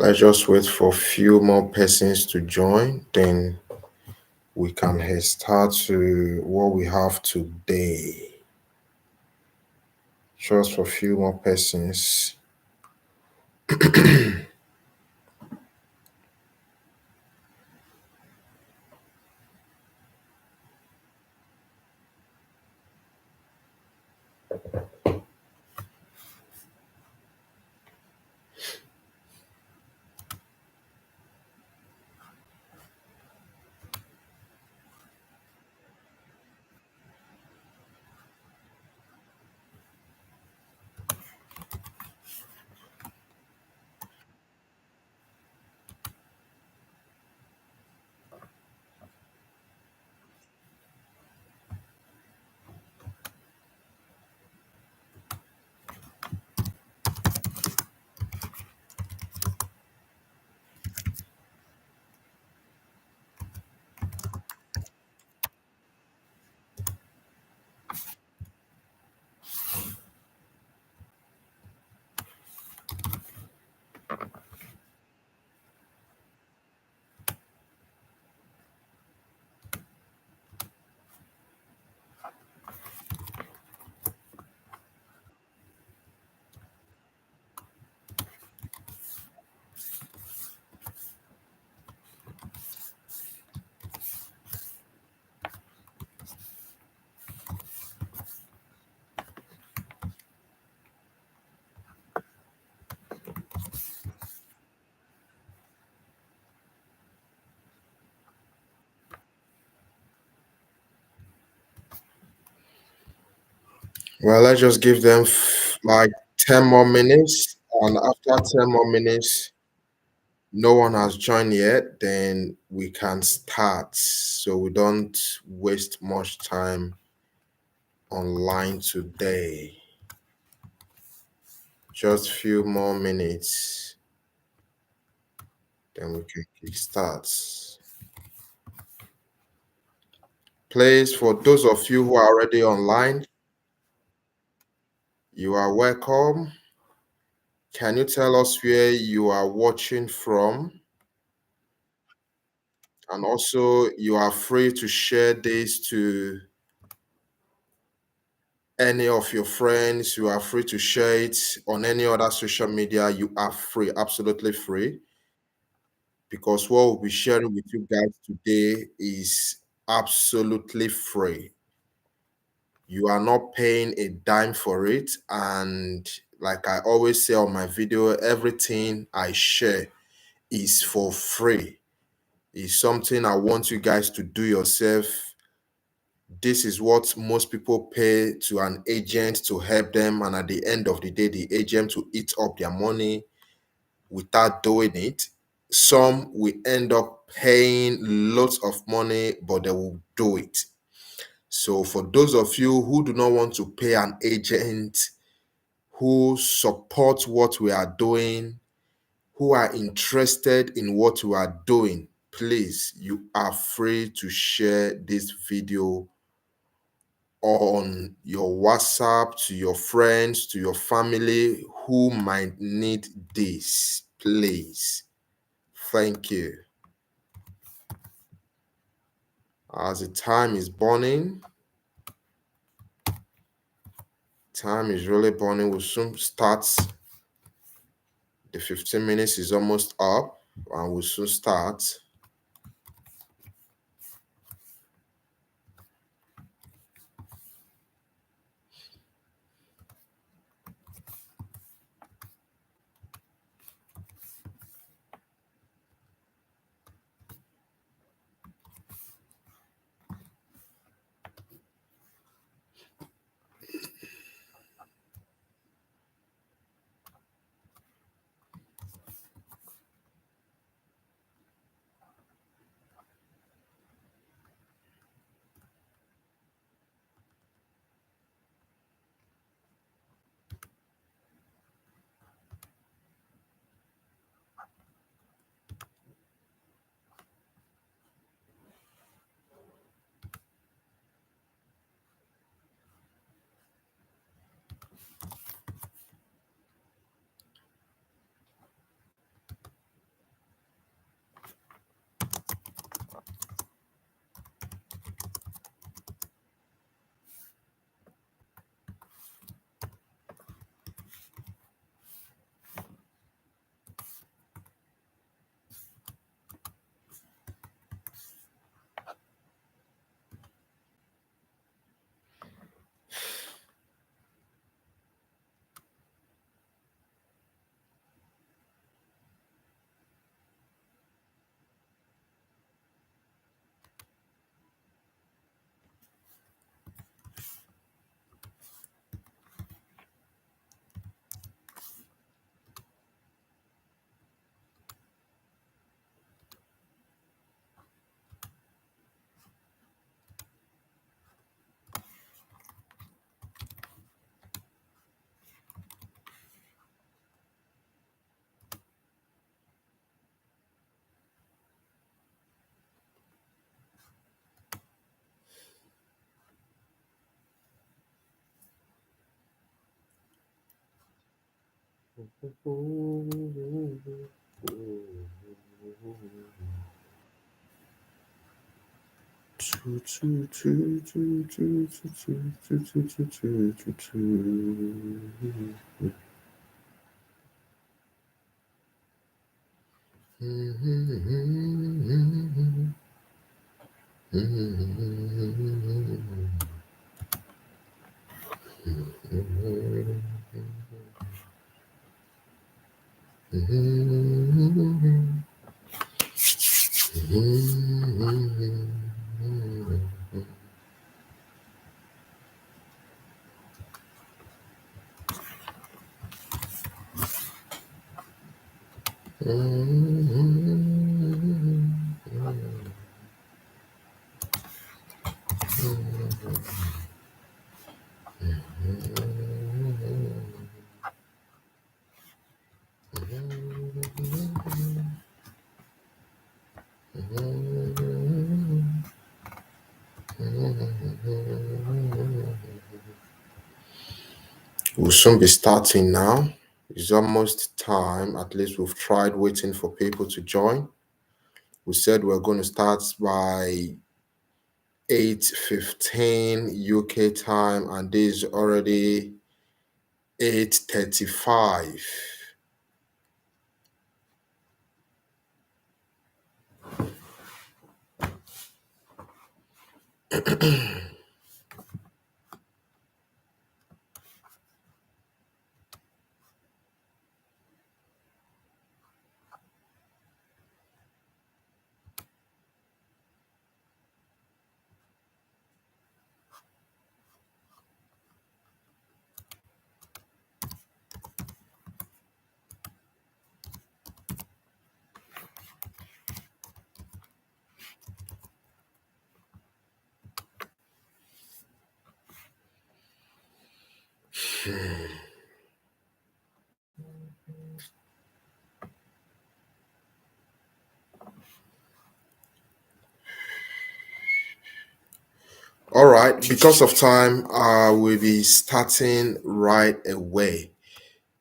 Let's just wait for a few more persons to join, then we can head start to what we have today. Just for a few more persons. Well, let's just give them like 10 more minutes. And after 10 more minutes, no one has joined yet, then we can start so we don't waste much time online today. Just few more minutes, then we can kick start. Please, for those of you who are already online, you are welcome. Can you tell us where you are watching from? And also, you are free to share this to any of your friends. You are free to share it on any other social media. You are free, absolutely free. Because what we'll be sharing with you guys today is absolutely free. You are not paying a dime for it. And like I always say on my video, everything I share is for free. It's something I want you guys to do yourself. This is what most people pay to an agent to help them, and at the end of the day, the agent will eat up their money without doing it. Some will end up paying lots of money, but they will do it. So, for those of you who do not want to pay an agent, who support what we are doing, who are interested in what we are doing, please, you are free to share this video on your WhatsApp to your friends, to your family who might need this. Please. Thank you. As the time is burning, time is really burning. We'll soon start. The 15 minutes is almost up, and we'll soon start. We'll soon be starting now. It's almost time. At least we've tried waiting for people to join. We said we're going to start by 8:15 UK time, and this is already 8:35. All right, because of time, we'll be starting right away.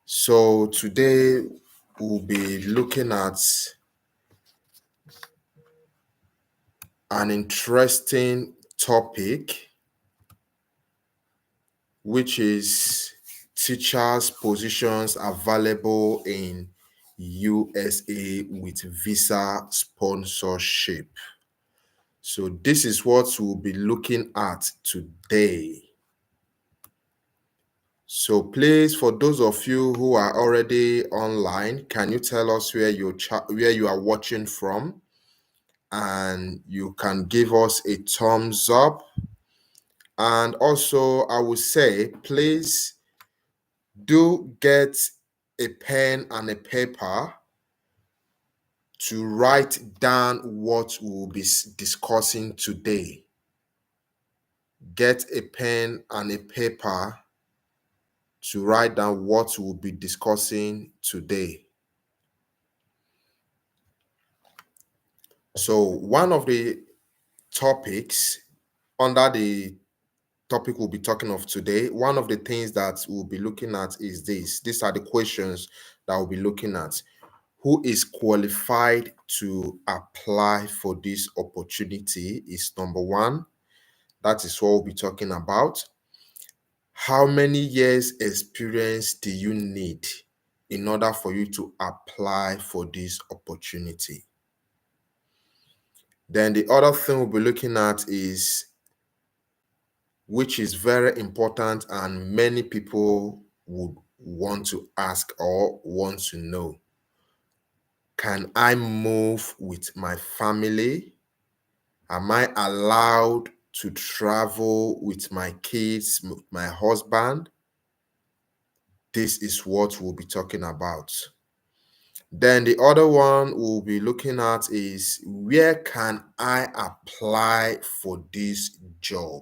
So today we'll be looking at an interesting topic, which is teachers' positions available in USA with visa sponsorship. So this is what we'll be looking at today. So please, for those of you who are already online, can you tell us where you are watching from? And you can give us a thumbs up. And also, I would say, please do get a pen and a paper to write down what we'll be discussing today. Get a pen and a paper to write down what we'll be discussing today. So, one of the topics under the topic we'll be talking of today, one of the things that we'll be looking at is this. These are the questions that we'll be looking at. Who is qualified to apply for this opportunity is number one. That is what we'll be talking about. How many years experience do you need in order for you to apply for this opportunity? Then the other thing we'll be looking at is, which is very important and many people would want to ask or want to know. Can I move with my family? Am I allowed to travel with my kids, my husband? This is what we'll be talking about. Then the other one we'll be looking at is, where can I apply for this job?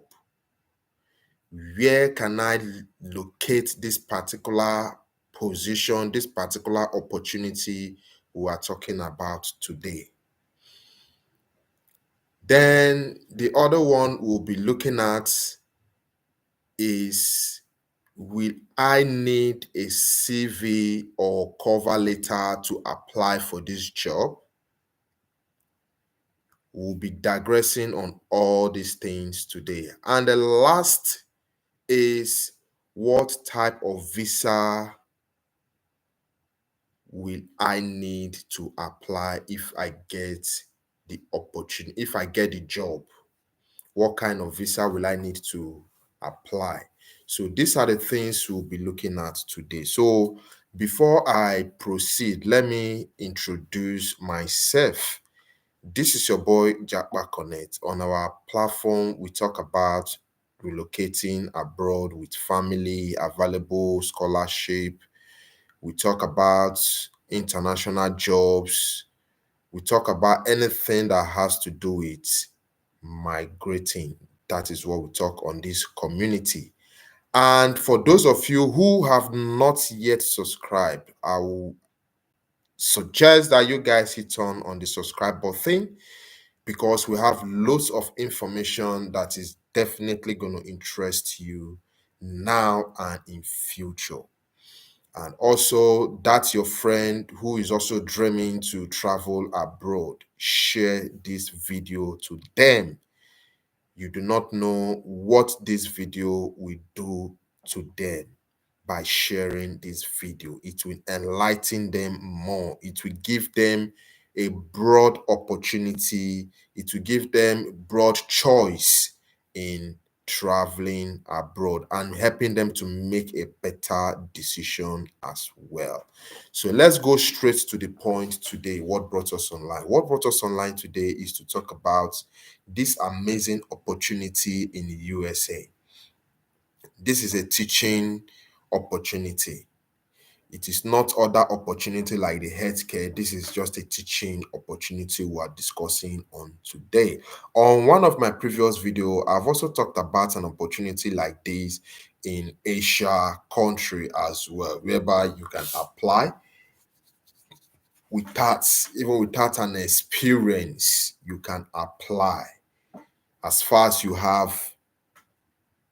Where can I locate this particular position, this particular opportunity we are talking about today? Then the other one we'll be looking at is, will I need a CV or cover letter to apply for this job? We'll be digressing on all these things today. And the last is, what type of visa will I need to apply if I get the opportunity, if I get the job? What kind of visa will I need to apply? So these are the things we'll be looking at today. So before I proceed, let me introduce myself. This is your boy Jackba Connect. On our platform, we talk about relocating abroad with family, available scholarship. We talk about international jobs. We talk about anything that has to do with migrating. That is what we talk on this community. And for those of you who have not yet subscribed, I will suggest that you guys hit on the subscribe button, because we have loads of information that is definitely going to interest you now and in future. And also, that's your friend who is also dreaming to travel abroad. Share this video to them. You do not know what this video will do to them by sharing this video. It will enlighten them more. It will give them a broad opportunity. It will give them broad choice in traveling abroad and helping them to make a better decision as well. So let's go straight to the point today. What brought us online? What brought us online today is to talk about this amazing opportunity in the USA. This is a teaching opportunity. It is not other opportunity like the healthcare. This is just a teaching opportunity we are discussing on today. On one of my previous video, I've also talked about an opportunity like this in Asia country as well, whereby you can apply without, even without an experience, you can apply as far as you have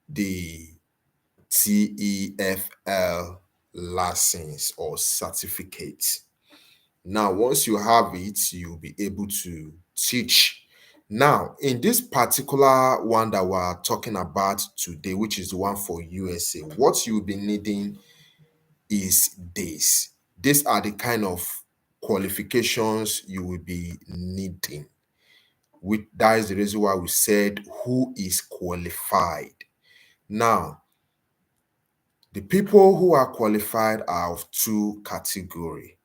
the TEFL license or certificate. Now, once you have it, you'll be able to teach. Now, in this particular one that we're talking about today, which is the one for USA, what you'll be needing is this. These are the kind of qualifications you will be needing. That is the reason why we said who is qualified. Now, the people who are qualified are of two categories.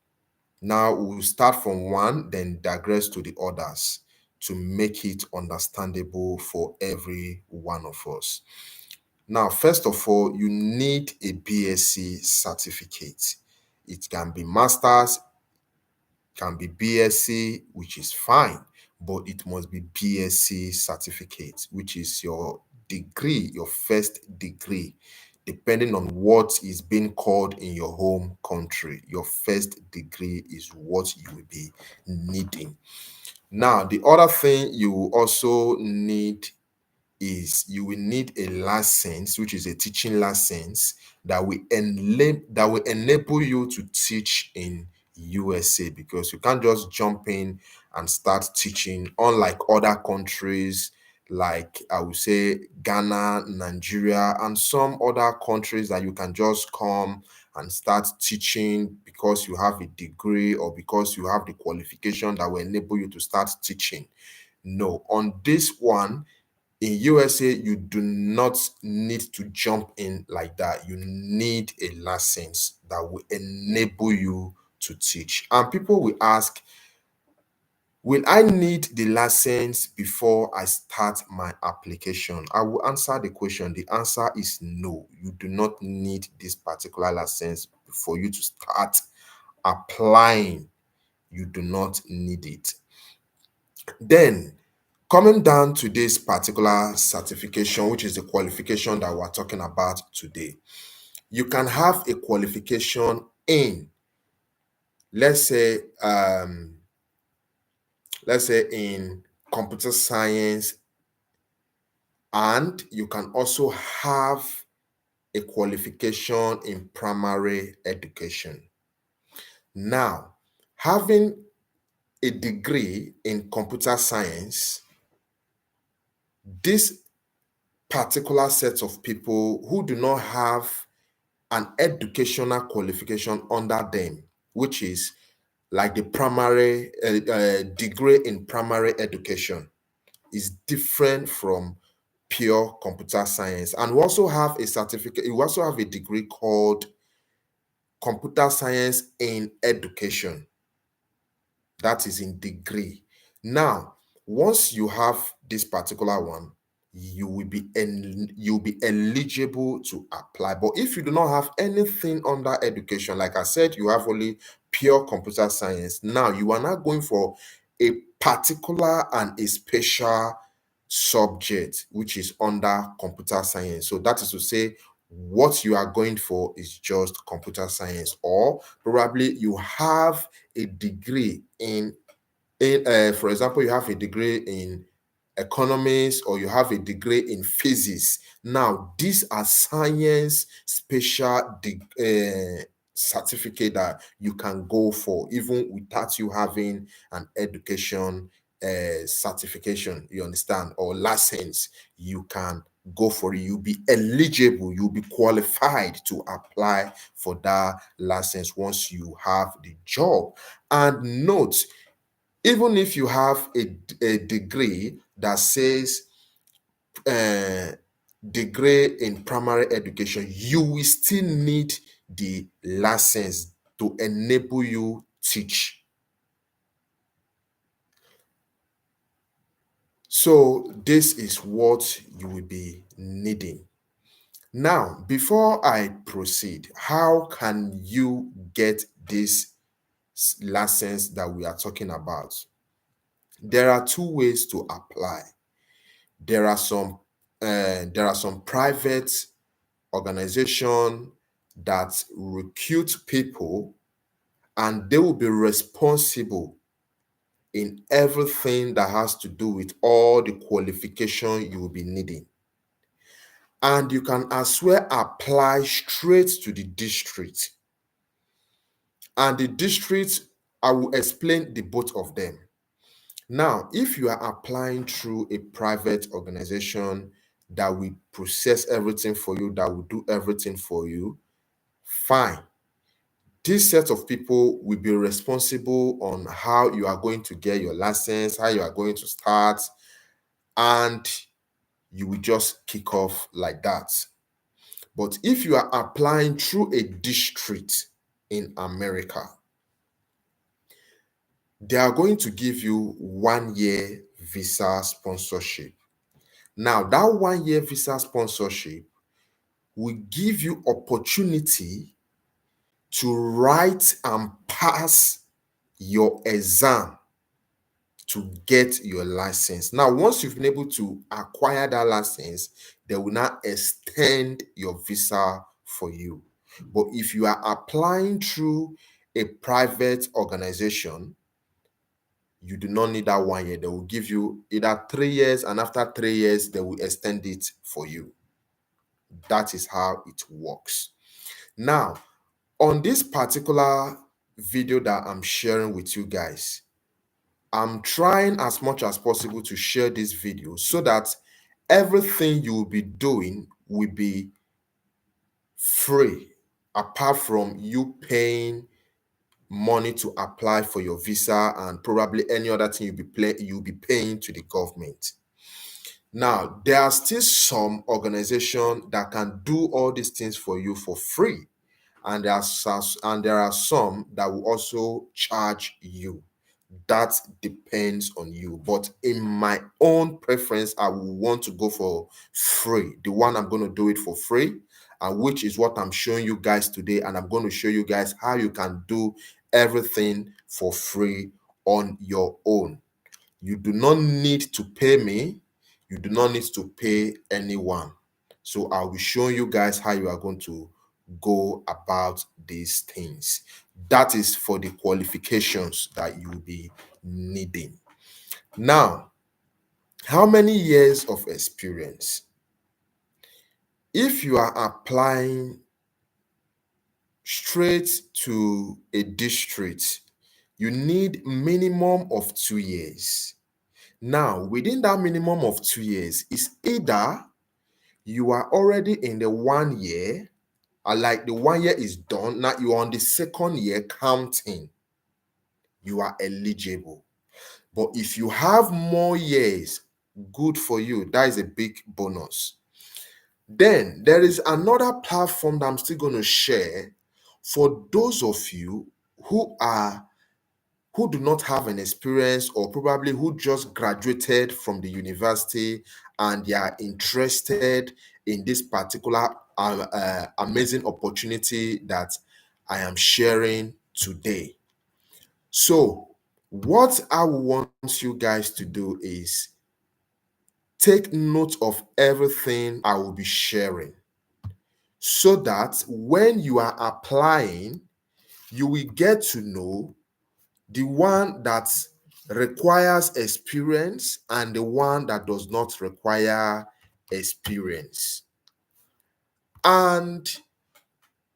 Now we'll start from one, then digress to the others to make it understandable for every one of us. Now, first of all, you need a BSc certificate. It can be master's, can be BSc, which is fine, but it must be BSc certificate, which is your degree, your first degree, depending on what is being called in your home country. Your first degree is what you will be needing. Now, the other thing you will also need is you will need a license, which is a teaching license that will enable you to teach in USA, because you can't just jump in and start teaching, unlike other countries like I would say Ghana, Nigeria, and some other countries that you can just come and start teaching because you have a degree or because you have the qualification that will enable you to start teaching. No, on this one, in USA, you do not need to jump in like that. You need a license that will enable you to teach. And people will ask, will I need the license before I start my application? I will answer the question. The answer is no. You do not need this particular license for you to start applying. You do not need it. Then, coming down to this particular certification, which is the qualification that we're talking about today, you can have a qualification in, let's say, in computer science, and you can also have a qualification in primary education. Now, having a degree in computer science, this particular set of people who do not have an educational qualification under them, which is like the primary degree in primary education, is different from pure computer science. And we also have a certificate, we also have a degree called computer science in education. That is in degree. Now, once you have this particular one, you'll be eligible to apply. But if you do not have anything under education, like I said, you have only pure computer science. Now you are not going for a particular and a special subject which is under computer science. So that is to say, what you are going for is just computer science, or probably you have a degree in for example, you have a degree in economics, or you have a degree in physics. Now these are science special certificate that you can go for even without you having an education certification, you understand, or license. You can go for it. You'll be eligible, you'll be qualified to apply for that license once you have the job. And note, even if you have a degree that says uh, degree in primary education, you will still need the license to enable you teach. So this is what you will be needing. Now, before I proceed, how can you get this license that we are talking about? There are two ways to apply. There are some private organization that recruit people, and they will be responsible in everything that has to do with all the qualification you will be needing. And you can as well apply straight to the district. And the district, I will explain the both of them. Now, if you are applying through a private organization that will process everything for you, that will do everything for you, fine. This set of people will be responsible on how you are going to get your license, how you are going to start, and you will just kick off like that. But if you are applying through a district in America, they are going to give you 1 year visa sponsorship. Now, that 1 year visa sponsorship will give you opportunity to write and pass your exam to get your license. Now, once you've been able to acquire that license, they will now extend your visa for you. But if you are applying through a private organization, you do not need that 1 year. They will give you either 3 years, and after 3 years, they will extend it for you. That is how it works. Now, on this particular video that I'm sharing with you guys, I'm trying as much as possible to share this video so that everything you will be doing will be free, apart from you paying money to apply for your visa and probably any other thing you'll be paying to the government. Now, there are still some organizations that can do all these things for you for free, and there are some that will also charge you. That depends on you. But in my own preference, I will want to go for free. The one I'm going to do it for free, and which is what I'm showing you guys today. And I'm going to show you guys how you can do everything for free on your own. You do not need to pay me. You do not need to pay anyone. So I'll be showing you guys how you are going to go about these things. That is for the qualifications that you'll be needing. Now, how many years of experience? If you are applying straight to a district, you need minimum of 2 years. Now, within that minimum of 2 years, is either you are already in the 1 year, or like the 1 year is done, now you are on the second year counting, you are eligible. But if you have more years, good for you. That is a big bonus. Then there is another platform that I'm still going to share for those of you who do not have an experience, or probably who just graduated from the university and they are interested in this particular amazing opportunity that I am sharing today. So, what I want you guys to do is take note of everything I will be sharing, so that when you are applying, you will get to know the one that requires experience and the one that does not require experience. And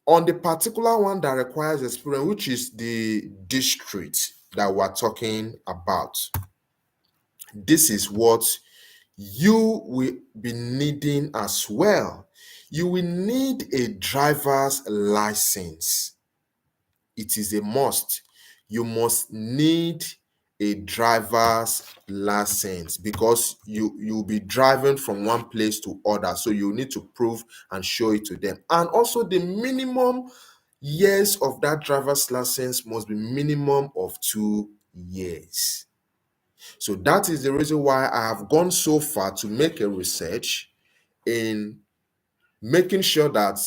on the particular one that requires experience, which is the district that we're talking about, this is what you will be needing as well. You will need a driver's license. It is a must. You must need a driver's license, because you'll be driving from one place to other, so you need to prove and show it to them. And also, the minimum years of that driver's license must be minimum of 2 years. So that is the reason why I have gone so far to make a research in making sure that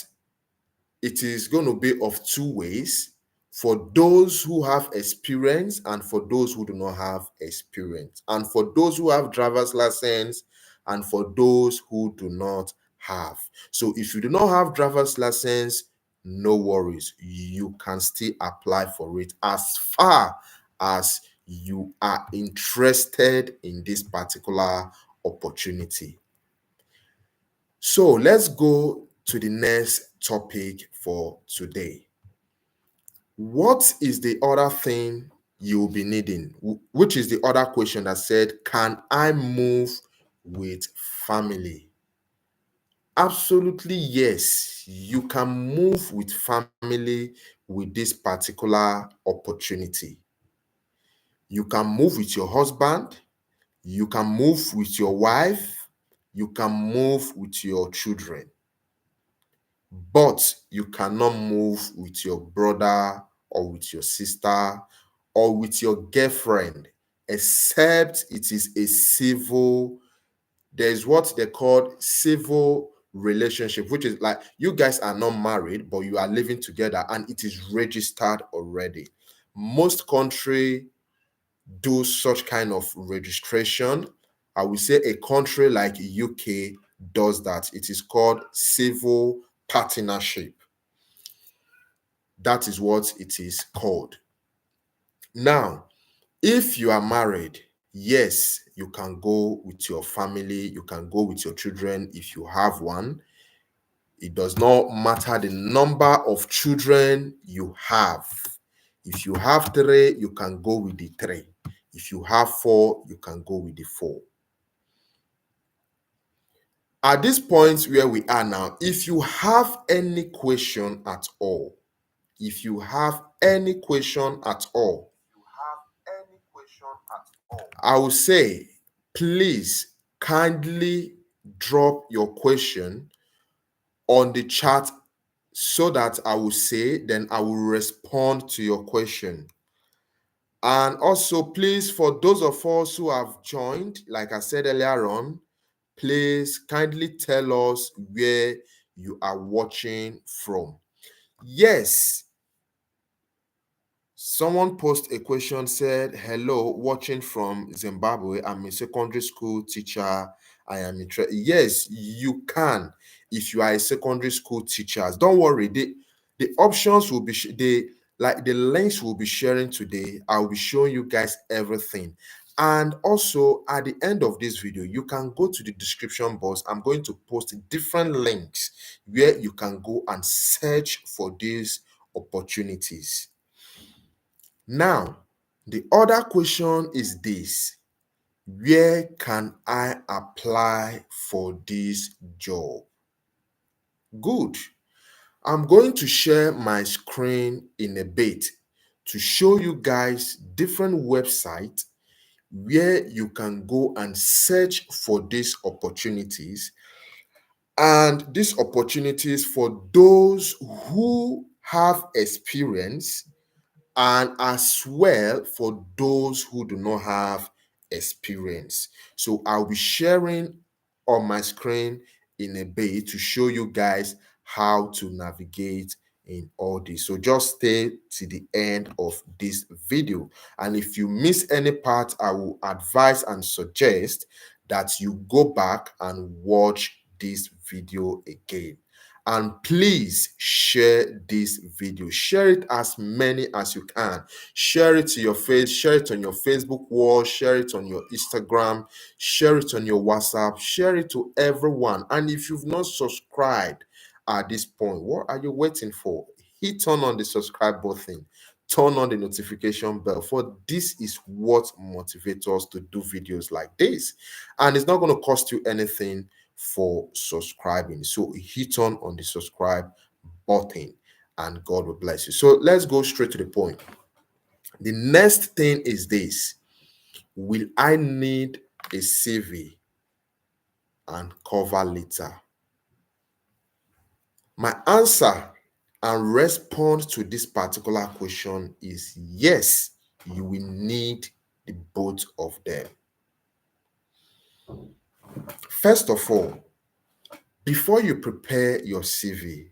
it is going to be of two ways, for those who have experience and for those who do not have experience, and for those who have driver's license and for those who do not have. So if you do not have driver's license, no worries, you can still apply for it as far as you are interested in this particular opportunity. So let's go to the next topic for today. What is the other thing you'll be needing? Which is the other question that said, can I move with family? Absolutely, yes. You can move with family with this particular opportunity. You can move with your husband, you can move with your wife, you can move with your children. But you cannot move with your brother or with your sister or with your girlfriend, except it is a civil. There's what they call civil relationship, which is like you guys are not married, but you are living together and it is registered already. Most country do such kind of registration. I would say a country like UK does that. It is called civil partnership. That is what it is called. Now, if you are married, yes, you can go with your family, you can go with your children if you have one. It does not matter the number of children you have. If you have three, you can go with the three. If you have four, you can go with the four. At this point where we are now, if you have any question at all, if you have any question at all, I will say, please kindly drop your question on the chat, so that I will say, then I will respond to your question. And also, please, for those of us who have joined, like I said earlier on, please kindly tell us where you are watching from. Yes, someone posted a question, said, hello, watching from Zimbabwe. I'm a secondary school teacher. I am interested. Yes, you can. If you are a secondary school teacher, don't worry. The options will be, the links we'll be sharing today. I'll be showing you guys everything. And also at the end of this video, you can go to the description box. I'm going to post different links where you can go and search for these opportunities. Now, the other question is this: where can I apply for this job? Good. I'm going to share my screen in a bit to show you guys different websites where you can go and search for these opportunities, and these opportunities for those who have experience, and as well for those who do not have experience. So I'll be sharing on my screen in a bit to show you guys how to navigate in all this. So just stay to the end of this video. And if you miss any part, I will advise and suggest that you go back and watch this video again. And please share this video. Share it as many as you can. Share it to your face, share it on your Facebook wall, share it on your Instagram, share it on your WhatsApp, share it to everyone. And if you've not subscribed at this point, what are you waiting for? Hit on the subscribe button, turn on the notification bell, for this is what motivates us to do videos like this. And it's not going to cost you anything for subscribing. So hit on the subscribe button and God will bless you. So let's go straight to the point. The next thing is this: will I need a CV and cover letter? My answer and response to this particular question is yes, you will need the both of them. First of all, before you prepare your CV,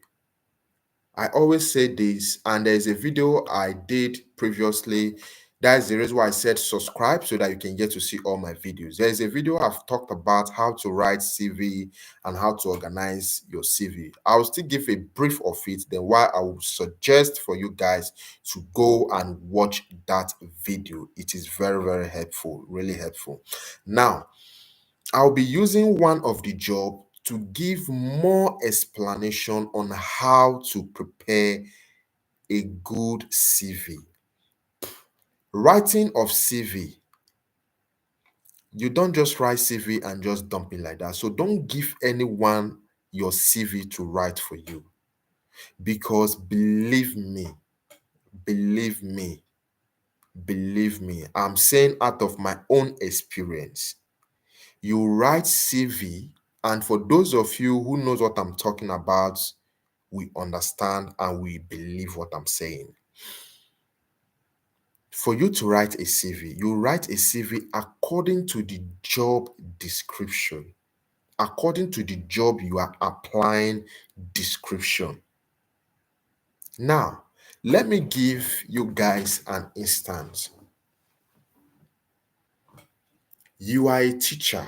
I always say this, and there's a video I did previously. That's the reason why I said subscribe, so that you can get to see all my videos. There's a video I've talked about how to write CV and how to organize your CV. I'll still give a brief of it, then why I would suggest for you guys to go and watch that video. It is very, very helpful, really helpful. Now, I'll be using one of the job to give more explanation on how to prepare a good CV. Writing of CV, you don't just write CV and just dump it like that. So don't give anyone your CV to write for you, because believe me, believe me, believe me, I'm saying out of my own experience, you write CV, and for those of you who knows what I'm talking about, we understand and we believe what I'm saying. For you to write a CV, you write a CV according to the job description, according to the job you are applying description. Now, let me give you guys an instance. You are a teacher.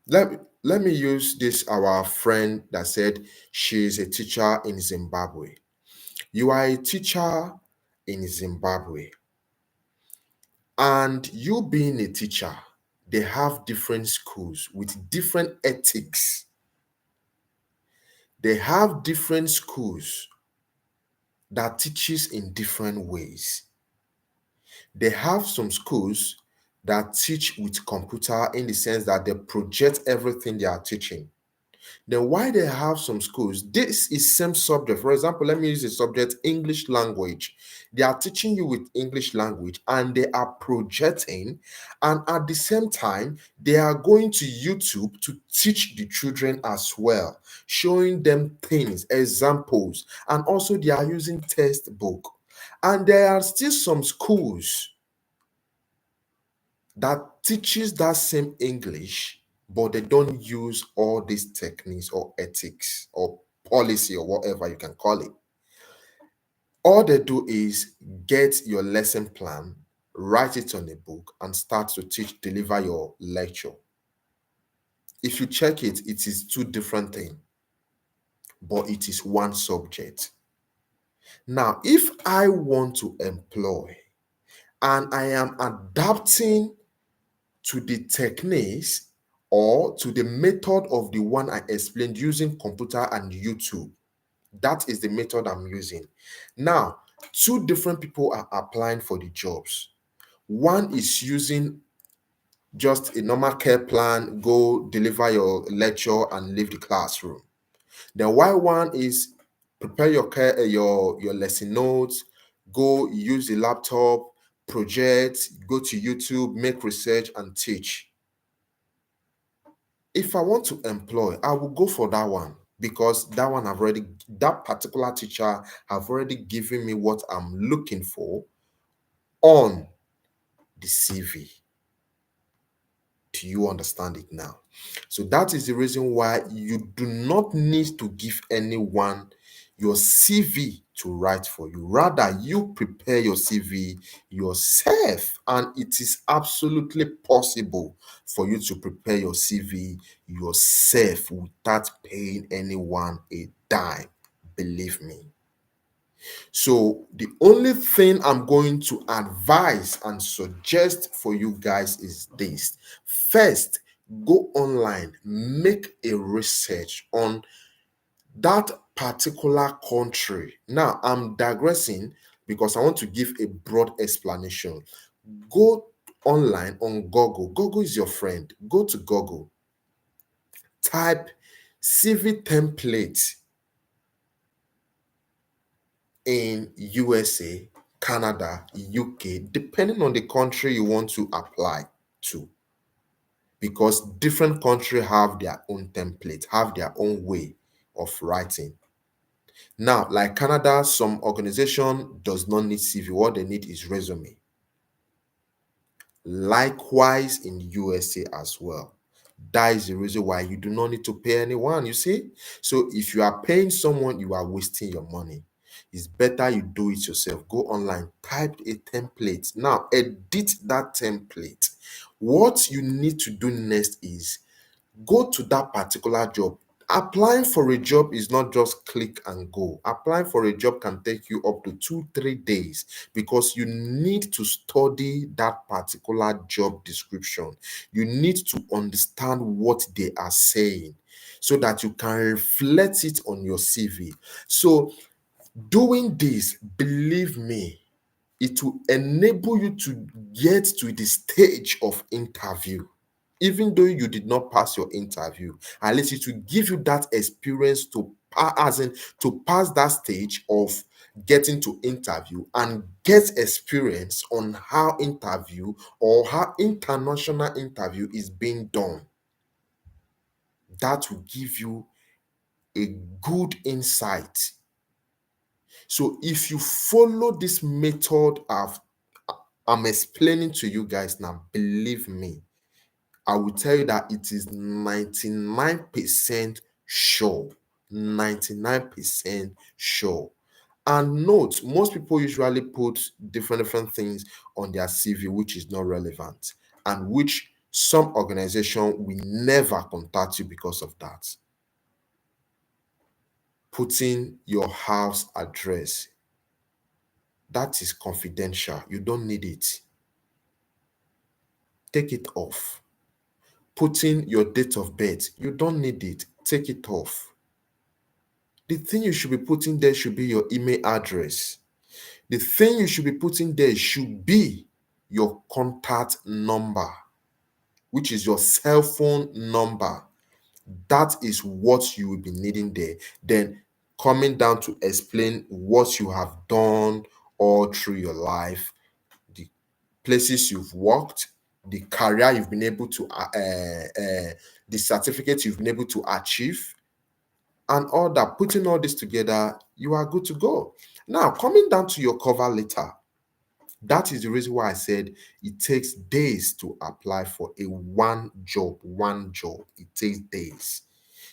Let me use this, our friend that said she is a teacher in Zimbabwe. You are a teacher in Zimbabwe, and you being a teacher, they have different schools with different ethics. They have different schools that teaches in different ways. They have some schools that teach with computer, in the sense that they project everything they are teaching. Then why they have some schools, this is same subject. For example, let me use the subject English language. They are teaching you with English language and they are projecting, and at the same time they are going to YouTube to teach the children as well, showing them things, examples, and also they are using textbook. And there are still some schools that teaches that same English, but they don't use all these techniques or ethics or policy or whatever you can call it. All they do is get your lesson plan, write it on a book, and start to teach, deliver your lecture. If you check it, it is two different things, but it is one subject. Now, if I want to employ and I am adapting to the techniques or to the method of the one I explained using computer and YouTube. That is the method I'm using. Now, two different people are applying for the jobs. One is using just a normal care plan, go deliver your lecture and leave the classroom. The while one is prepare your care, your lesson notes, go use the laptop, project, go to YouTube, make research and teach. If I want to employ, I will go for that one because that particular teacher have already given me what I'm looking for on the CV. Do you understand it now? So that is the reason why you do not need to give anyone your CV to write for you. Rather, you prepare your CV yourself, and it is absolutely possible for you to prepare your CV yourself without paying anyone a dime. Believe me. So the only thing I'm going to advise and suggest for you guys is this. First, go online, make a research on that particular country. Now, I'm digressing because I want to give a broad explanation. Go online on Google. Google is your friend. Go to Google. Type CV template in USA, Canada, UK, depending on the country you want to apply to. Because different countries have their own template, have their own way of writing. Now, like Canada, some organization does not need CV. What they need is resume. Likewise in USA as well. That is the reason why you do not need to pay anyone, you see. So if you are paying someone, you are wasting your money. It's better you do it yourself. Go online, type a template. Now edit that template. What you need to do next is go to that particular job. Applying for a job is not just click and go. Applying for a job can take you up to 2-3 days because you need to study that particular job description. You need to understand what they are saying so that you can reflect it on your CV. So, doing this, believe me, it will enable you to get to the stage of interview. Even though you did not pass your interview, at least it will give you that experience to as in to pass that stage of getting to interview and get experience on how interview or how international interview is being done. That will give you a good insight. So if you follow this method I'm explaining to you guys now, believe me, I will tell you that it is 99% sure. 99% sure. And note, most people usually put different things on their CV which is not relevant and which some organization will never contact you because of that. Putting your house address, that is confidential. You don't need it. Take it off. Putting your date of birth, you don't need it. Take it off. The thing you should be putting there should be your email address. The thing you should be putting there should be your contact number, which is your cell phone number. That is what you will be needing there. Then coming down to explain what you have done all through your life, the places you've worked, the career you've been able to, the certificates you've been able to achieve, and all that. Putting all this together, you are good to go. Now, coming down to your cover letter, that is the reason why I said it takes days to apply for a one job. One job, it takes days.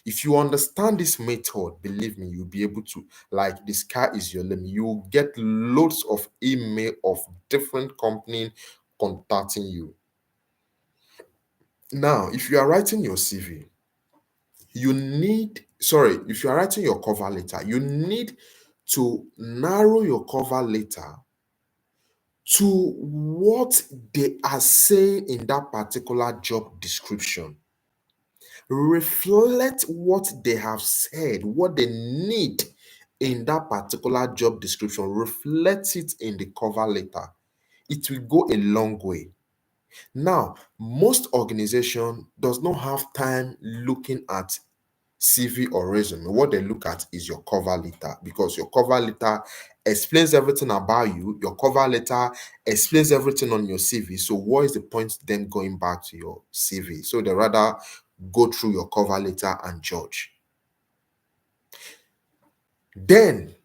If you understand this method, believe me, you'll be able to, like, the sky is your limit. You'll get loads of email of different companies contacting you. Now, if you are writing your CV, if you are writing your cover letter, you need to narrow your cover letter to what they are saying in that particular job description. Reflect what they have said, what they need in that particular job description. Reflect it in the cover letter. It will go a long way. Now, most organization does not have time looking at CV or resume. What they look at is your cover letter, because your cover letter explains everything about you. Your cover letter explains everything on your CV. So what is the point them going back to your CV? So they rather go through your cover letter and judge. Then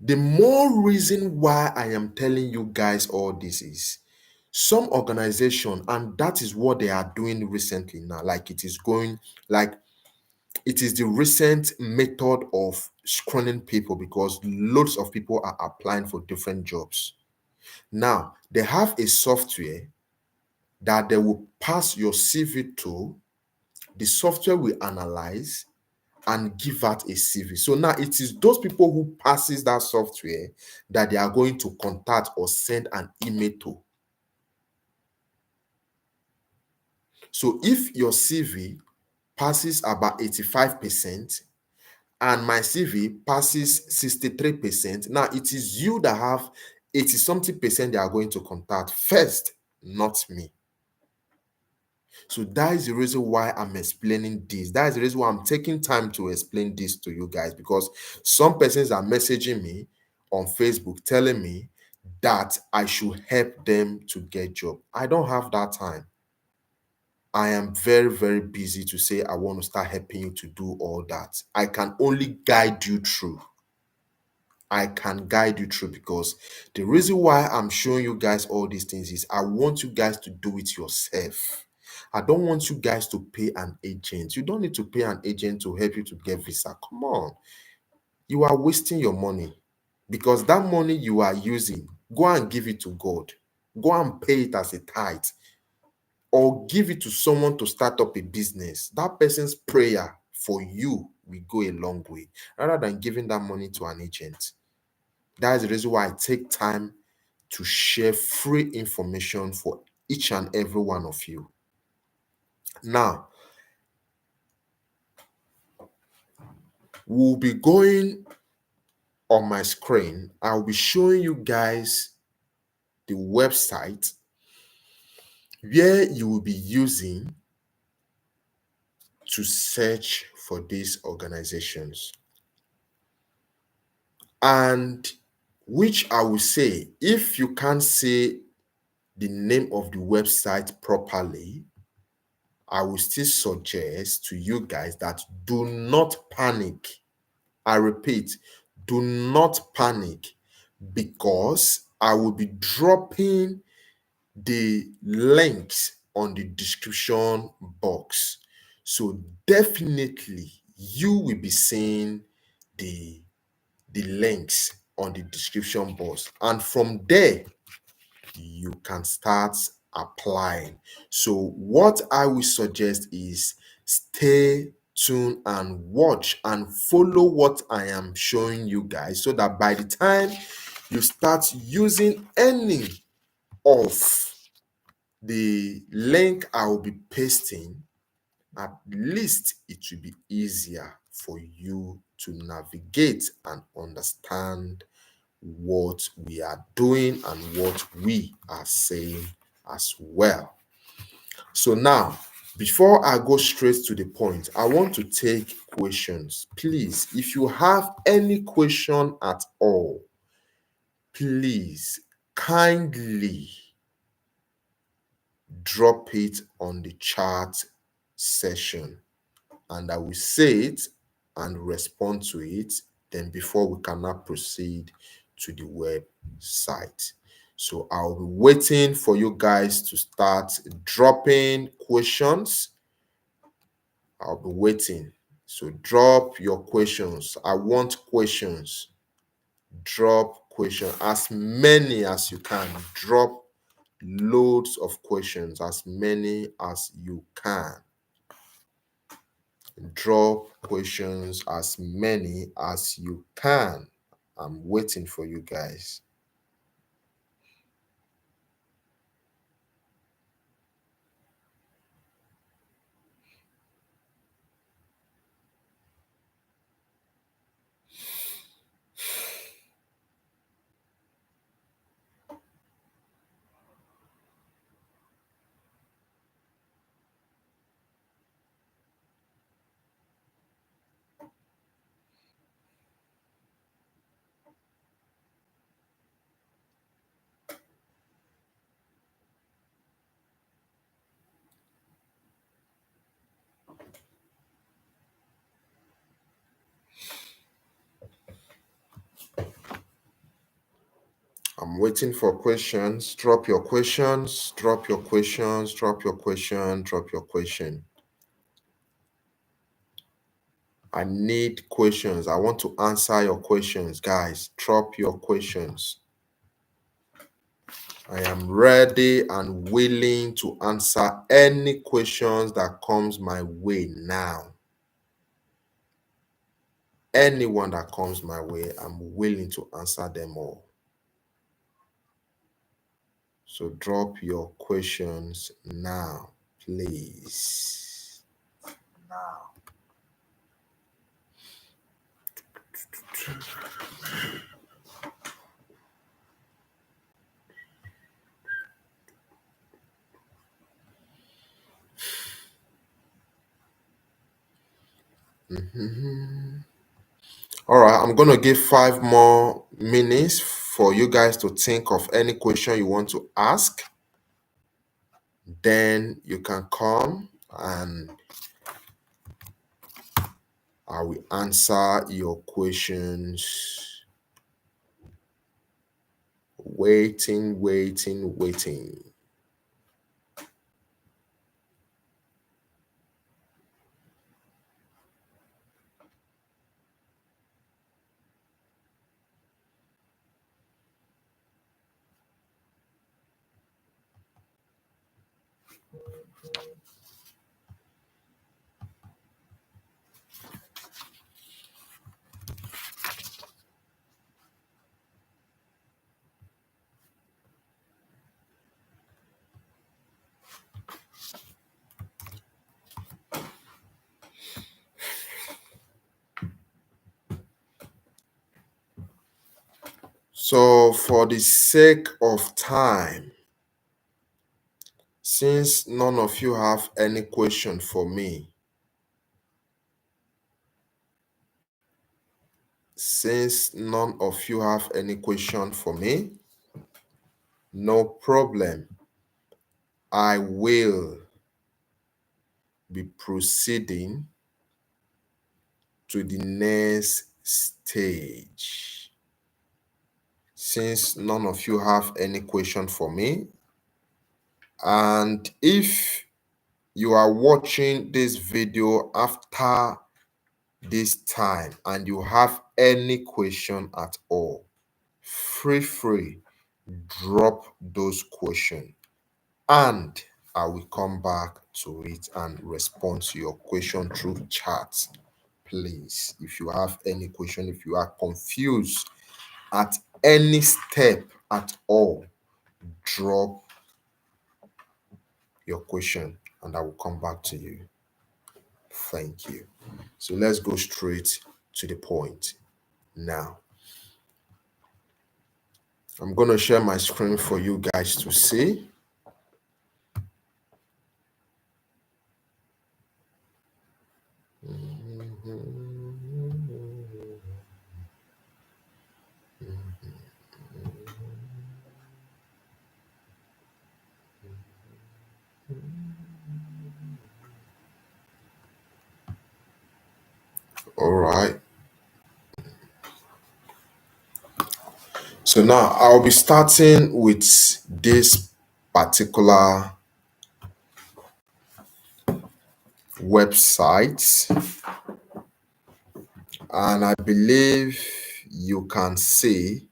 the more reason why I am telling you guys all this is some organization, and that is what they are doing recently now, like it is going, like it is the recent method of screening people, because loads of people are applying for different jobs. Now they have a software that they will pass your CV to. The software will analyze and give out a CV. So now it is those people who passes that software that they are going to contact or send an email to. So if your CV passes about 85% and my CV passes 63%, now it is you that have 80 something percent they are going to contact first, not me. So that is the reason why I'm explaining this. That is the reason why I'm taking time to explain this to you guys, because some persons are messaging me on Facebook telling me that I should help them to get job. I don't have that time. I am very, very busy to say I want to start helping you to do all that. I can only guide you through. I can guide you through, because the reason why I'm showing you guys all these things is I want you guys to do it yourself. I don't want you guys to pay an agent. You don't need to pay an agent to help you to get visa. Come on. You are wasting your money, because that money you are using, go and give it to God. Go and pay it as a tithe, or give it to someone to start up a business. That person's prayer for you will go a long way, rather than giving that money to an agent. That is the reason why I take time to share free information for each and every one of you. Now, we'll be going on my screen. I'll be showing you guys the website where you will be using to search for these organizations. And which I will say, if you can't say the name of the website properly, I will still suggest to you guys that do not panic. I repeat, do not panic, because I will be dropping the links on the description box. So definitely you will be seeing the links on the description box, and from there you can start applying. So what I will suggest is stay tuned and watch and follow what I am showing you guys, so that by the time you start using any of the link I will be pasting, at least it will be easier for you to navigate and understand what we are doing and what we are saying as well. So now, before I go straight to the point, I want to take questions. Please, if you have any question at all, please kindly drop it on the chat session, and I will say it and respond to it. Then before we cannot proceed to the website. So I'll be waiting for you guys to start dropping questions. I'll be waiting. So drop your questions. I want questions. Drop questions, as many as you can. Drop loads of questions, as many as you can. Drop questions, as many as you can. I'm waiting for you guys. I'm waiting for questions. Drop your questions, drop your questions, drop your question, drop your question. I need questions. I want to answer your questions, guys. Drop your questions. I am ready and willing to answer any questions that comes my way now. Anyone that comes my way, I'm willing to answer them all. So drop your questions now, please. All right, I'm going to give 5 more minutes for you guys to think of any question you want to ask. Then you can come and I will answer your questions. Waiting, waiting, waiting. So, for the sake of time, since none of you have any question for me, no problem. I will be proceeding to the next stage. Since none of you have any question for me, and if you are watching this video after this time and you have any question at all, free drop those questions and I will come back to it and respond to your question through chat. Please, if you have any question, if you are confused at any step at all, drop your question and I will come back to you. Thank you. So let's go straight to the point now. I'm going to share my screen for you guys to see. All right. So now I'll be starting with this particular website, and I believe you can see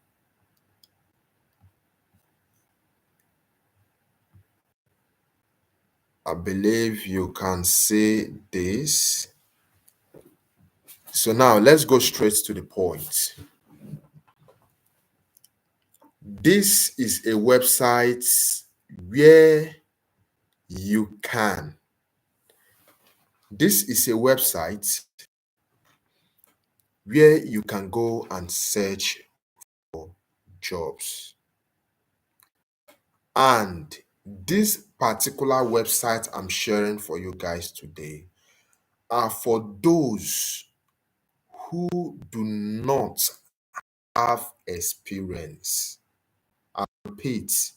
this. So now let's go straight to the point. This is a website where you can. This is a website where you can go and search for jobs. And this particular website I'm sharing for you guys today are for those who do not have experience. I repeat,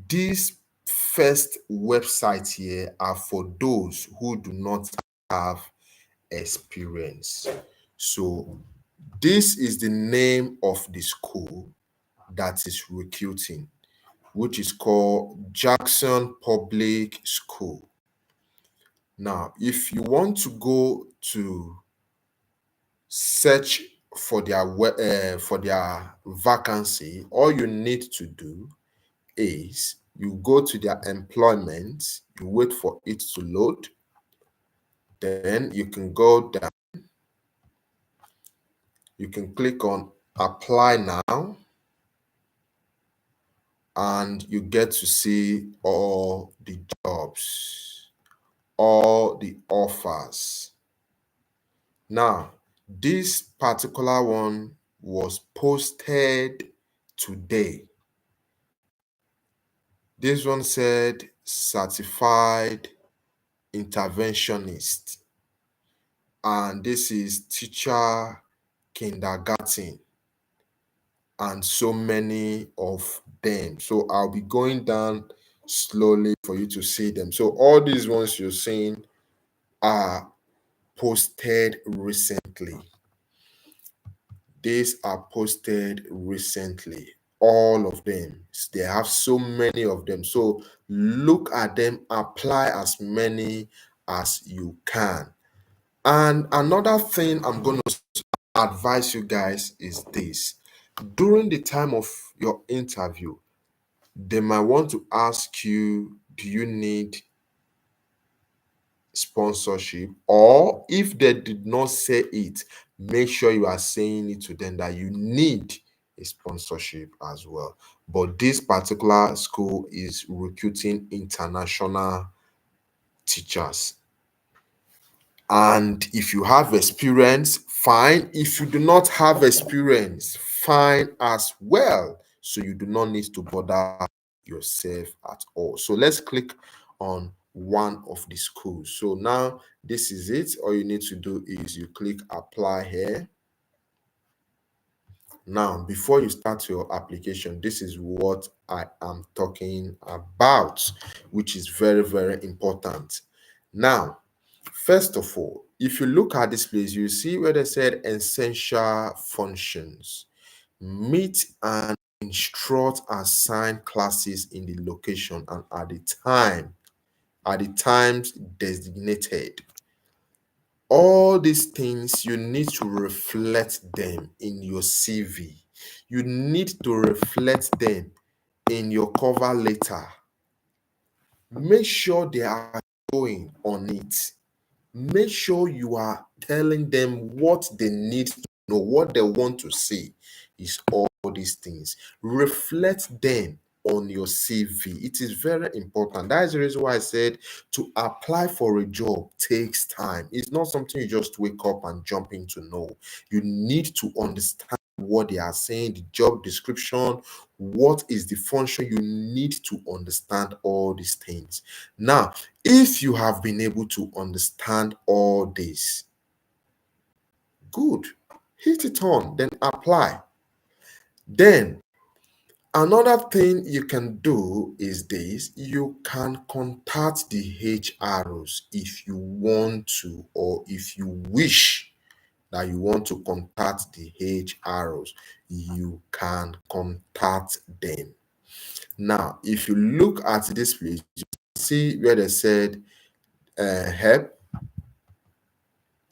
this first website here are for those who do not have experience. So this is the name of the school, that is recruiting, which is called Jackson Public School. Now, if you want to go to search for for their vacancy, all you need to do is you go to their employment, you wait for it to load, then you can go down, you can click on apply now, and you get to see all the jobs, all the offers. Now, this particular one was posted today. This one said certified interventionist, and this is teacher kindergarten, and so many of them. So I'll be going down slowly for you to see them. So all these ones you're seeing are posted recently. These are posted recently. All of them. They have so many of them. So look at them, apply as many as you can. And another thing I'm going to advise you guys is this. During the time of your interview, they might want to ask you, do you need sponsorship? Or if they did not say it, make sure you are saying it to them that you need a sponsorship as well. But this particular school is recruiting international teachers. And if you have experience, fine. If you do not have experience, fine as well. So you do not need to bother yourself at all. So let's click on one of the schools. So now this is it. All you need to do is you click apply here. Now, before you start your application, this is what I am talking about, which is very, very important. Now, first of all, if you look at this place, you see where they said essential functions. Meet and instruct assigned classes in the location and at the times designated. All these things, you need to reflect them in your CV. You need to reflect them in your cover letter. Make sure they are going on it. Make sure you are telling them what they need to know, what they want to see is all these things. Reflect them on your CV. It is very important. That is the reason why I said to apply for a job takes time. It's not something you just wake up and jump into. No, you need to understand what they are saying, the job description, what is the function. You need to understand all these things. Now, if you have been able to understand all this, good, hit it on, then apply. Then another thing you can do is this: you can contact the HROs if you want to, or if you wish that you want to contact the HROs, you can contact them. Now, if you look at this place, you see where they said help.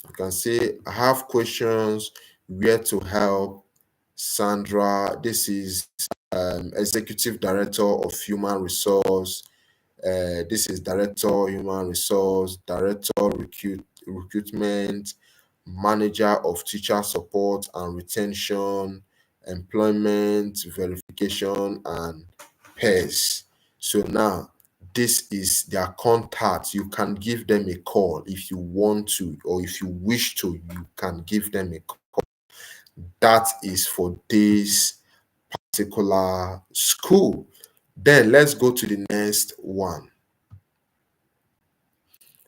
You can say, I have questions, where to help. Sandra, this is Executive Director of Human Resource. This is Director Human Resource, Director Recruitment, Manager of Teacher Support and Retention, Employment Verification, and PERS. So now this is their contact. You can give them a call if you want to, or if you wish to, you can give them a call. That is for this particular school. Then let's go to the next one.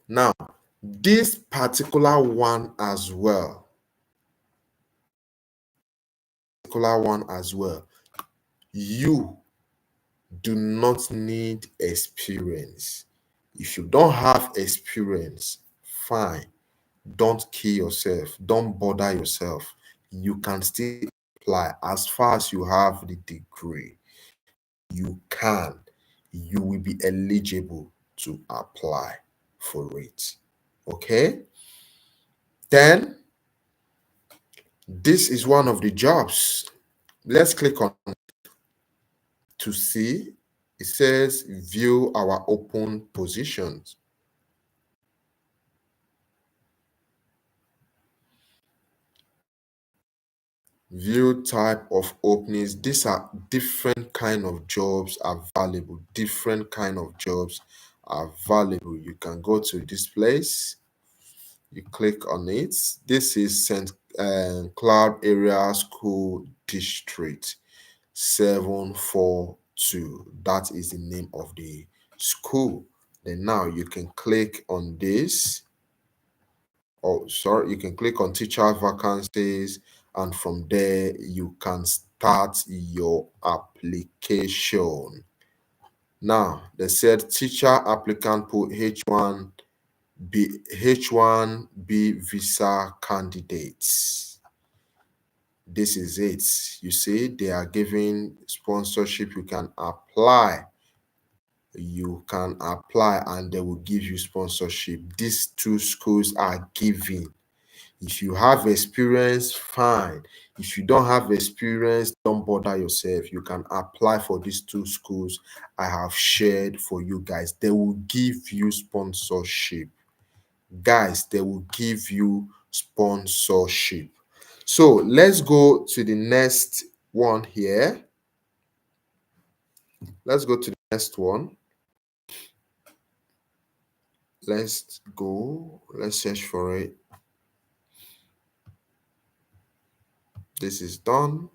Now, this particular one as well, you do not need experience. If you don't have experience, fine. Don't kill yourself. Don't bother yourself. You can still apply. As far as you have the degree, you can, you will be eligible to apply for it. Okay? Then, this is one of the jobs. Let's click on to see. It says view our open positions. View type of openings. These are different kind of jobs available. Different kind of jobs are available. You can go to this place. You click on it. This is St. Cloud Area School District 742. That is the name of the school. Then now you can click on this. Oh, sorry, you can click on teacher vacancies, and from there you can start your application. Now, they said teacher applicant put H1B visa candidates. This is it. You see, they are giving sponsorship. You can apply and they will give you sponsorship. These two schools are giving. If you have experience, fine. If you don't have experience, don't bother yourself. You can apply for these two schools I have shared for you guys. They will give you sponsorship. Guys, they will give you sponsorship. So let's go to the next one here. Let's go to the next one. Let's go. Let's search for it. This is done.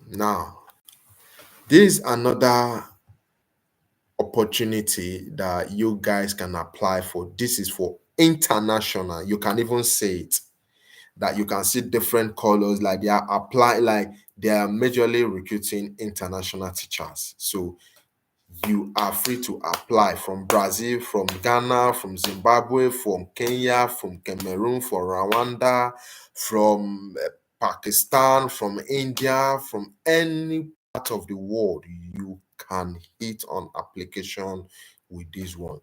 Now, this is another opportunity that you guys can apply for. This is for international. You can even say it that you can see different colors, like they are majorly recruiting international teachers. So you are free to apply from Brazil, from Ghana, from Zimbabwe, from Kenya, from Cameroon, from Rwanda, from Pakistan, from India, from any part of the world. You can hit on application with this one.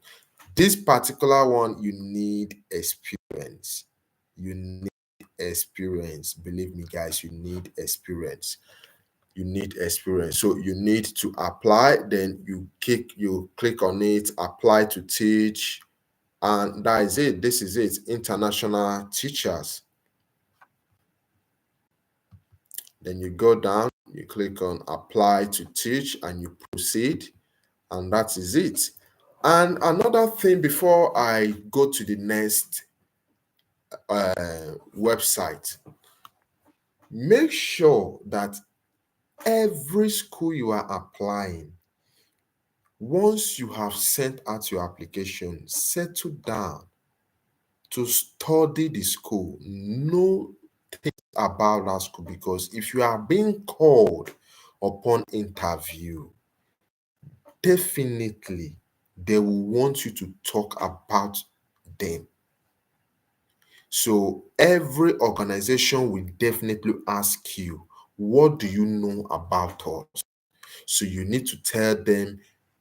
This particular one, you need experience. You need experience. Believe me, guys, you need experience. You need experience. So you need to apply, then you click on it, apply to teach, and that is it. This is it. International teachers. Then you go down, you click on apply to teach, and you proceed, and that is it. And another thing before I go to the next website, make sure that every school you are applying, once you have sent out your application, settle down to study the school. Know things about that school, because if you are being called upon interview, definitely they will want you to talk about them. So every organization will definitely ask you, what do you know about us? So you need to tell them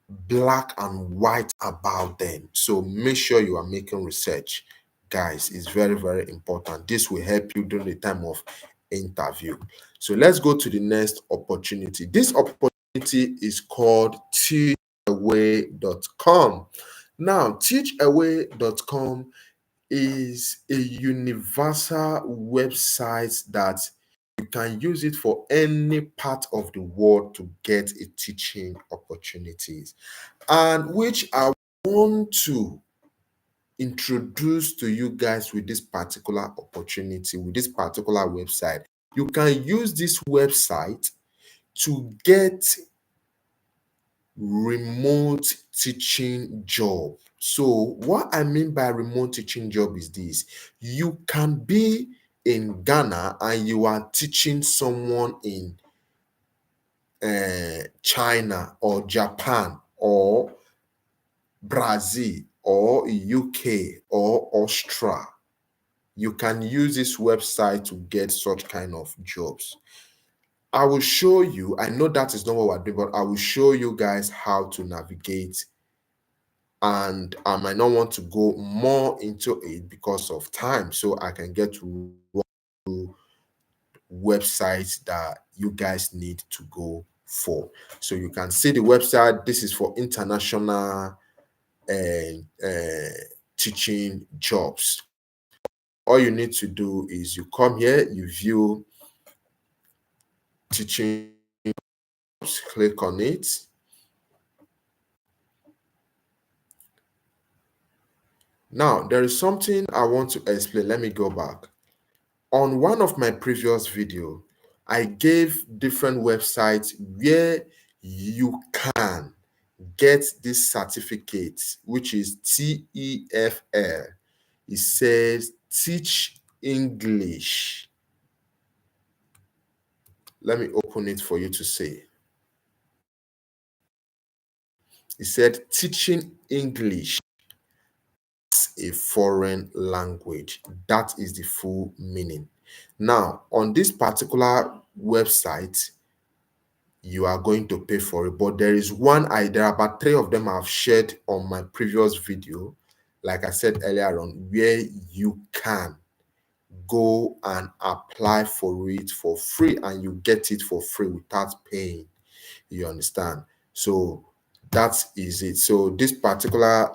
black and white about them. So make sure you are making research. Guys, it's very, very important. This will help you during the time of interview. So let's go to the next opportunity. This opportunity is called teachaway.com. Now, teachaway.com is a universal website that you can use it for any part of the world to get a teaching opportunities, and which I want to introduce to you guys with this particular opportunity, with this particular website. You can use this website to get remote teaching job. So what I mean by remote teaching job is this: you can be in Ghana and you are teaching someone in China or Japan or Brazil or UK or Australia. You can use this website to get such kind of jobs. I will show you. I know that is not what we're doing, but I will show you guys how to navigate. And I might not want to go more into it because of time, so I can get to websites that you guys need to go for. So you can see the website. This is for international teaching jobs. All you need to do is you come here, you view teaching jobs, click on it. Now, there is something I want to explain. Let me go back. On one of my previous video, I gave different websites where you can get this certificate, which is TEFL. It says Teach English. Let me open it for you to see. It said Teaching English a foreign language. That is the full meaning. Now, on this particular website, you are going to pay for it. But there is one, there are about 3 of them I've shared on my previous video, like I said earlier on, where you can go and apply for it for free and you get it for free without paying. You understand? So that is it. So this particular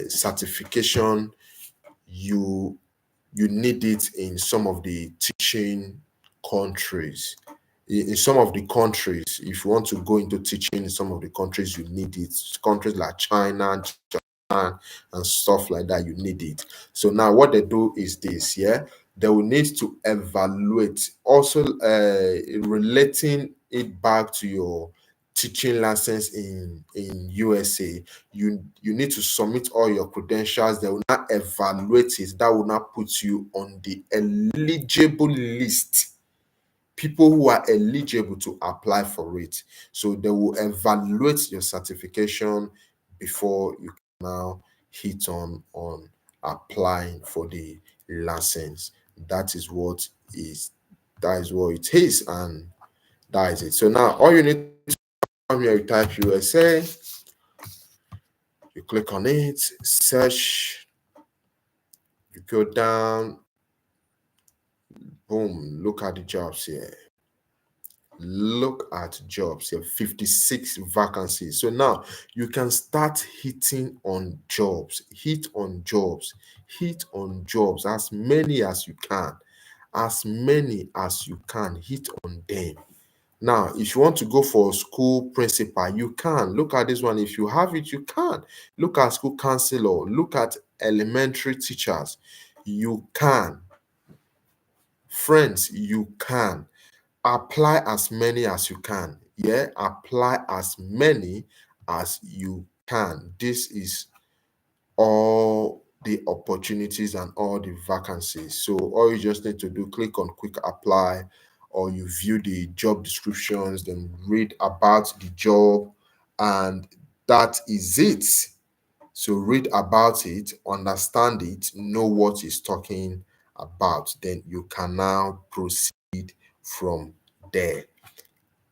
certification, you need it in some of the teaching countries. In some of the countries, if you want to go into teaching in some of the countries, you need it. Countries like China, Japan, and stuff like that, you need it. So now what they do is this, yeah, they will need to evaluate, also relating it back to your teaching license in USA. You need to submit all your credentials. They will not evaluate it. That will not put you on the eligible list, people who are eligible to apply for it. So they will evaluate your certification before you can now hit on applying for the license. That is what it is, and that is it. So now all you need to come here, you type USA, you click on it, search, you go down, boom, look at the jobs here. Look at jobs here, 56 vacancies. So now you can start hitting on jobs, hit on jobs, hit on jobs, as many as you can, as many as you can, hit on them. Now, if you want to go for school principal, you can. Look at this one. If you have it, you can. Look at school counselor. Look at elementary teachers. You can. Friends, you can. Apply as many as you can. Yeah, apply as many as you can. This is all the opportunities and all the vacancies. So all you just need to do, click on quick apply, or you view the job descriptions, then read about the job, and that is it. So read about it, understand it, know what it's talking about, then you can now proceed from there.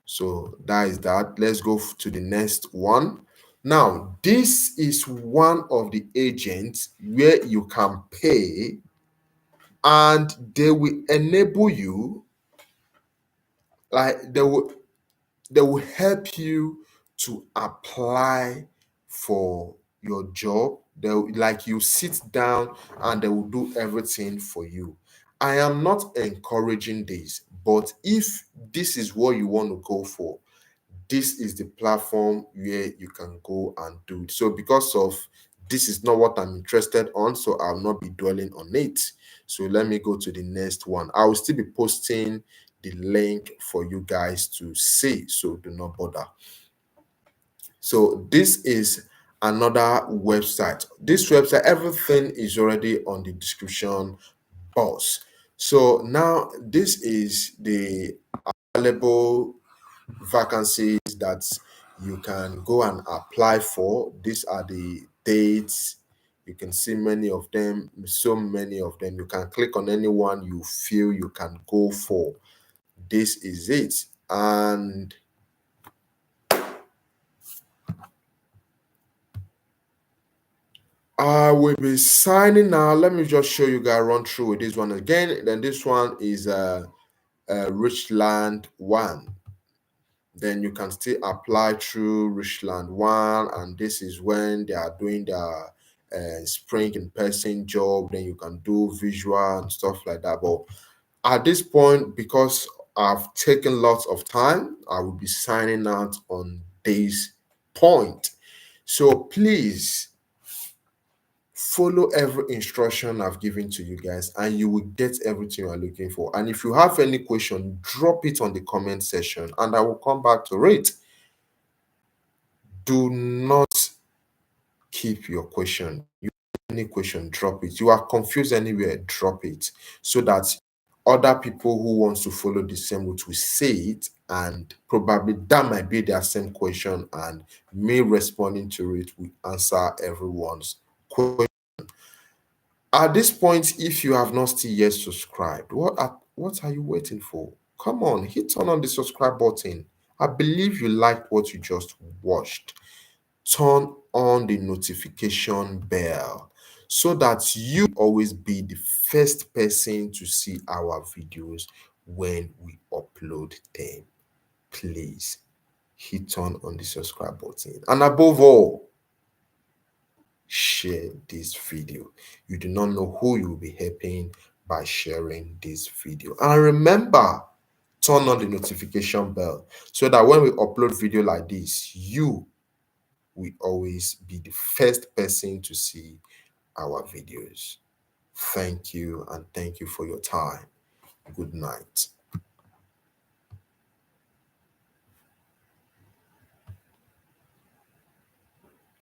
So that is that. Let's go to the next one. Now, this is one of the agents where you can pay and they will enable you, like they will help you to apply for your job. Like you sit down and they will do everything for you. I am not encouraging this, but if this is what you want to go for, this is the platform where you can go and do it. So because of this is not what I'm interested on, so I'll not be dwelling on it. So let me go to the next one. I will still be posting the link for you guys to see, so do not bother. So this is another website. This website, everything is already on the description box. So now this is the available vacancies that you can go and apply for. These are the dates. You can see many of them, so many of them. You can click on anyone you feel you can go for. this is it. And I will be signing now. Let me just show you guys, run through with this one again. Then this one is Richland 1. Then you can still apply through Richland 1, and this is when they are doing their spring in person job. Then you can do visual and stuff like that. But at this point, because I've taken lots of time, I will be signing out on this point. So please follow every instruction I've given to you guys, and you will get everything you are looking for. And if you have any question, drop it on the comment section and I will come back to it. Do not keep your question. You any question, drop it. You are confused anywhere, drop it, so that other people who wants to follow the same route will see it, and probably that might be their same question, and me responding to it will answer everyone's question. At this point, if you have not still yet subscribed, what are you waiting for? Come on, hit on the subscribe button. I believe you liked what you just watched. Turn on the notification bell so that you always be the first person to see our videos when we upload them. Please hit on the subscribe button. And above all, share this video. You do not know who you will be helping by sharing this video. And remember, turn on the notification bell so that when we upload video like this, you will always be the first person to see our videos. Thank you, and thank you for your time. Good night.